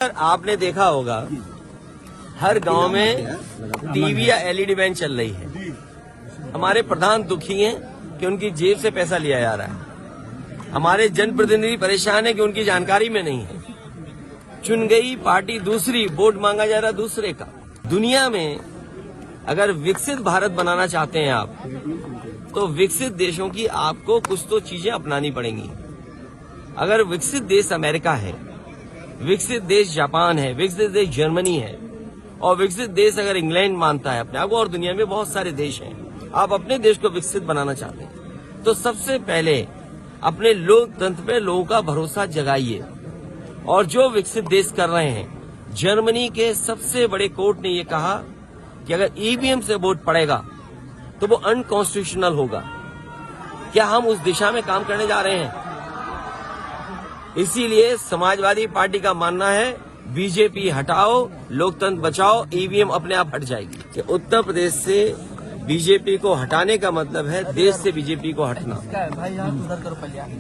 आपने देखा होगा हर गांव में टीवी या एलईडी वैन चल रही है। हमारे प्रधान दुखी हैं कि उनकी जेब से पैसा लिया जा रहा है। हमारे जनप्रतिनिधि परेशान है कि उनकी जानकारी में नहीं है। चुन गई पार्टी दूसरी, वोट मांगा जा रहा दूसरे का। दुनिया में अगर विकसित भारत बनाना चाहते हैं आप, तो विकसित देशों की आपको कुछ तो चीजें अपनानी पड़ेंगी। अगर विकसित देश अमेरिका है, विकसित देश जापान है, विकसित देश जर्मनी है और विकसित देश अगर इंग्लैंड मानता है अपने आप को, और दुनिया में बहुत सारे देश हैं, आप अपने देश को विकसित बनाना चाहते हैं तो सबसे पहले अपने लोकतंत्र पे लोगों का भरोसा जगाइए। और जो विकसित देश कर रहे हैं, जर्मनी के सबसे बड़े कोर्ट ने ये कहा कि अगर ईवीएम से वोट पड़ेगा तो वो अनकॉन्स्टिट्यूशनल होगा। क्या हम उस दिशा में काम करने जा रहे हैं? इसीलिए समाजवादी पार्टी का मानना है बीजेपी हटाओ, लोकतंत्र बचाओ, ईवीएम अपने आप हट जाएगी। कि उत्तर प्रदेश से बीजेपी को हटाने का मतलब है देश से बीजेपी को हटना।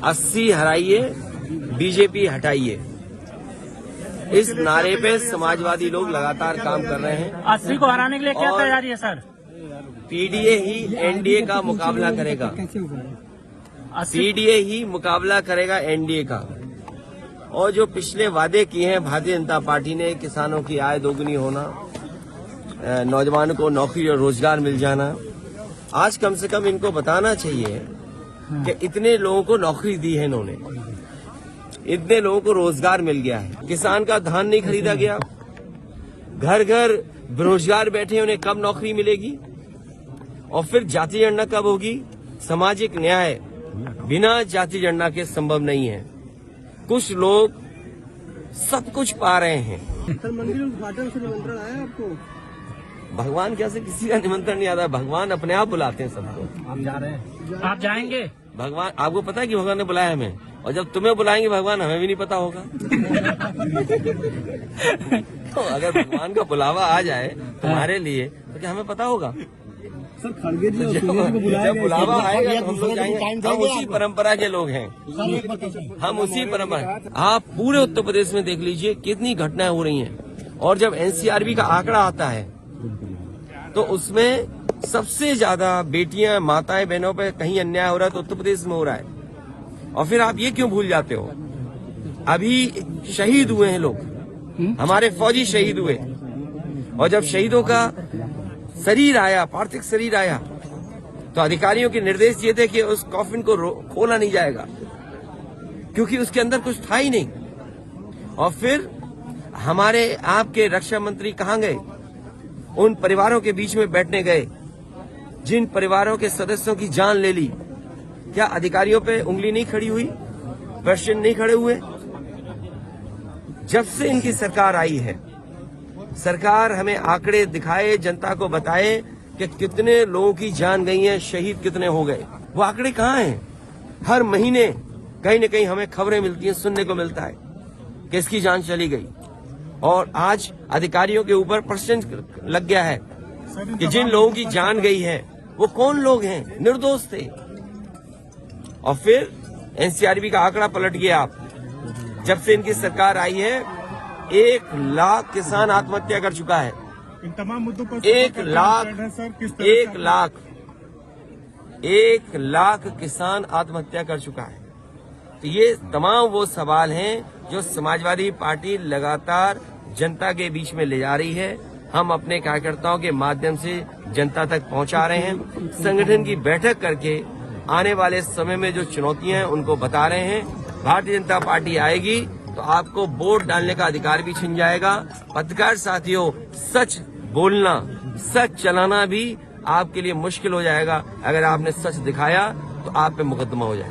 80 हराइए, बीजेपी हटाइए, इस नारे पे समाजवादी लोग लगातार काम कर रहे हैं। 80 को हराने के लिए क्या तैयारी है सर? पीडीए ही एनडीए का मुकाबला करेगा। पीडीए ही मुकाबला करेगा एनडीए का। और जो पिछले वादे किए हैं भारतीय जनता पार्टी ने, किसानों की आय दोगुनी होना, नौजवानों को नौकरी और रोजगार मिल जाना, आज कम से कम इनको बताना चाहिए कि इतने लोगों को नौकरी दी है इन्होंने, इतने लोगों को रोजगार मिल गया है, किसान का धान नहीं खरीदा गया, घर घर बेरोजगार बैठे, उन्हें कब नौकरी मिलेगी? और फिर जाति जनगणना कब होगी? सामाजिक न्याय बिना जाति जनगणना के संभव नहीं है। कुछ लोग सब कुछ पा रहे हैं। सर, मंदिर उद्घाटन से निमंत्रण आया आपको? भगवान क्या से किसी का निमंत्रण नहीं आता, भगवान अपने आप बुलाते हैं सबको। आप जा रहे हैं? आप जाएंगे? भगवान, आपको पता है कि भगवान ने बुलाया हमें, और जब तुम्हें बुलाएंगे भगवान, हमें भी नहीं पता होगा। तो अगर भगवान का बुलावा आ जाए तुम्हारे लिए तो क्या हमें पता होगा? सर, खड़गे जी जब बुलावा आएगा तो हम लोग जाएंगे। हम उसी परंपरा के लोग हैं, हम उसी परंपरा। आप पूरे उत्तर प्रदेश में देख लीजिए कितनी घटनाएं हो रही हैं। और जब एनसीआरबी का आंकड़ा आता है तो उसमें सबसे ज्यादा बेटियां, माताएं, बहनों पे कहीं अन्याय हो रहा है तो उत्तर प्रदेश में हो रहा है। और फिर आप ये क्यों भूल जाते हो? अभी शहीद हुए हैं लोग, हमारे फौजी शहीद हुए, और जब शहीदों का शरीर आया, पार्थिव शरीर आया, तो अधिकारियों के निर्देश ये थे कि उस कॉफिन को खोला नहीं जाएगा क्योंकि उसके अंदर कुछ था ही नहीं। और फिर हमारे आपके रक्षा मंत्री कहाँ गए? उन परिवारों के बीच में बैठने गए जिन परिवारों के सदस्यों की जान ले ली। क्या अधिकारियों पे उंगली नहीं खड़ी हुई? प्रश्न नहीं खड़े हुए? जब से इनकी सरकार आई है, सरकार हमें आंकड़े दिखाए, जनता को बताए कि कितने लोगों की जान गई है, शहीद कितने हो गए। वो आंकड़े कहाँ हैं? हर महीने कहीं न कहीं हमें खबरें मिलती हैं, सुनने को मिलता है कि इसकी जान चली गई। और आज अधिकारियों के ऊपर प्रश्न लग गया है कि जिन लोगों की जान गई है वो कौन लोग हैं? निर्दोष थे। और फिर एनसीआरबी का आंकड़ा पलट गया। आप जब से इनकी सरकार आई है 1 लाख किसान आत्महत्या कर चुका है। इन तमाम मुद्दों पर 1 लाख किसान आत्महत्या कर चुका है। तो ये तमाम वो सवाल हैं जो समाजवादी पार्टी लगातार जनता के बीच में ले जा रही है। हम अपने कार्यकर्ताओं के माध्यम से जनता तक पहुंचा रहे हैं। संगठन की बैठक करके आने वाले समय में जो चुनौतियां हैं उनको बता रहे हैं। भारतीय जनता पार्टी आएगी तो आपको वोट डालने का अधिकार भी छिन जाएगा। पत्रकार साथियों, सच बोलना, सच चलाना भी आपके लिए मुश्किल हो जाएगा। अगर आपने सच दिखाया तो आप पे मुकदमा हो जाएगा।